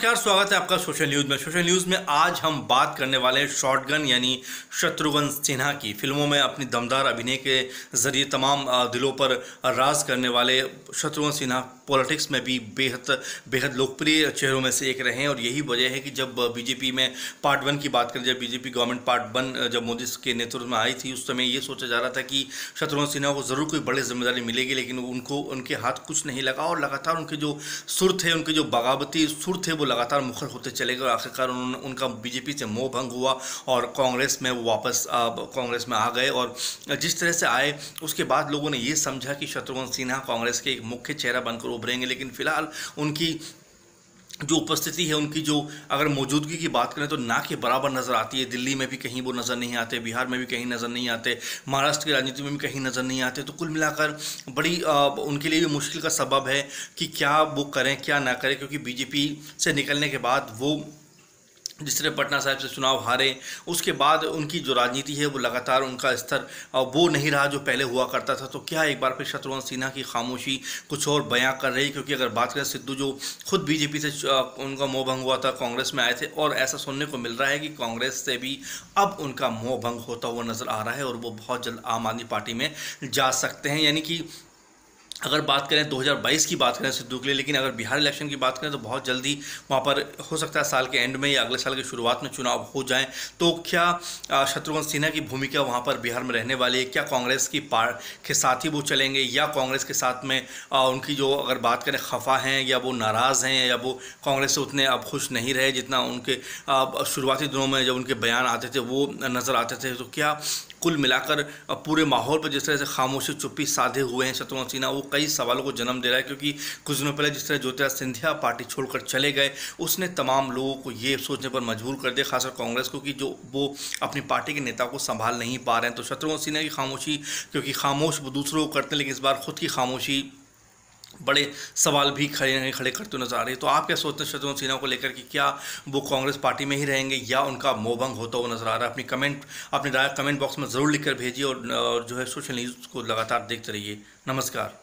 नमस्कार, स्वागत है आपका सोशल न्यूज़ में। सोशल न्यूज़ में आज हम बात करने वाले हैं शॉटगन यानी शत्रुघ्न सिन्हा की। फिल्मों में अपनी दमदार अभिनय के जरिए तमाम दिलों पर राज करने वाले शत्रुघ्न सिन्हा पॉलिटिक्स में भी बेहद बेहद लोकप्रिय चेहरों में से एक रहे हैं। और यही वजह है कि जब बीजेपी में पार्ट 1 की बात करें, जब बीजेपी गवर्नमेंट पार्ट 1 जब मोदी के नेतृत्व में आई थी, उस समय ये सोचा जा रहा था कि शत्रुघ्न सिन्हा को ज़रूर कोई बड़ी जिम्मेदारी मिलेगी, लेकिन उनको उनके हाथ कुछ नहीं लगा और लगातार उनके जो सुर थे, उनके जो बगावती सुर थे, वो लगातार मुखर होते चले गए और आखिरकार उनका बीजेपी से मोह भंग हुआ और कांग्रेस में वो वापस कांग्रेस में आ गए। और जिस तरह से आए उसके बाद लोगों ने ये समझा कि शत्रुघ्न सिन्हा कांग्रेस के एक मुख्य चेहरा बनकर उभरेंगे, लेकिन फिलहाल उनकी जो उपस्थिति है, उनकी जो अगर मौजूदगी की बात करें तो ना के बराबर नज़र आती है। दिल्ली में भी कहीं वो नज़र नहीं आते, बिहार में भी कहीं नज़र नहीं आते, महाराष्ट्र की राजनीति में भी कहीं नज़र नहीं आते। तो कुल मिलाकर बड़ी उनके लिए भी मुश्किल का सबब है कि क्या वो करें क्या ना करें, क्योंकि बीजेपी से निकलने के बाद वो जिस तरह पटना साहिब से चुनाव हारे, उसके बाद उनकी जो राजनीति है वो लगातार उनका स्तर वो नहीं रहा जो पहले हुआ करता था। तो क्या एक बार फिर शत्रुघ्न सिन्हा की खामोशी कुछ और बयां कर रही, क्योंकि अगर बात करें सिद्धू जो खुद बीजेपी से उनका मोह भंग हुआ था, कांग्रेस में आए थे और ऐसा सुनने को मिल रहा है कि कांग्रेस से भी अब उनका मोह भंग होता हुआ नज़र आ रहा है और वो बहुत जल्द आम आदमी पार्टी में जा सकते हैं। यानी कि अगर बात करें 2022 की बात करें सिद्धू के लिए, लेकिन अगर बिहार इलेक्शन की बात करें तो बहुत जल्दी वहाँ पर हो सकता है साल के एंड में या अगले साल की शुरुआत में चुनाव हो जाएं। तो क्या शत्रुघ्न सिन्हा की भूमिका वहाँ पर बिहार में रहने वाली है? क्या कांग्रेस की के साथ ही वो चलेंगे या कांग्रेस के साथ में उनकी जो अगर बात करें खफा हैं या वो नाराज़ हैं या वो कांग्रेस से उतने अब खुश नहीं रहे जितना उनके शुरुआती दिनों में जब उनके बयान आते थे वो नज़र आते थे? तो क्या कुल मिलाकर पूरे माहौल पर जिस तरह से खामोशी चुप्पी साधे हुए हैं शत्रुघ्न सिन्हा, वो कई सवालों को जन्म दे रहा है। क्योंकि कुछ दिनों पहले जिस तरह ज्योतिरादित्य सिंधिया पार्टी छोड़कर चले गए, उसने तमाम लोगों को ये सोचने पर मजबूर कर दिया, खासकर कांग्रेस को, कि जो वो अपनी पार्टी के नेता को संभाल नहीं पा रहे हैं। तो शत्रुघ्न सिन्हा की खामोशी, क्योंकि खामोश वो दूसरों को करते हैं, लेकिन इस बार खुद की खामोशी बड़े सवाल भी खड़े करते नजर आ रही है। तो आप क्या सोचते हैं शत्रुघ्न सिन्हा को लेकर कि क्या वो कांग्रेस पार्टी में ही रहेंगे या उनका मोहभंग होता हुआ नजर आ रहा है? अपनी राय कमेंट बॉक्स में ज़रूर लिखकर भेजिए और जो है सोशल न्यूज़ को लगातार देखते रहिए। नमस्कार।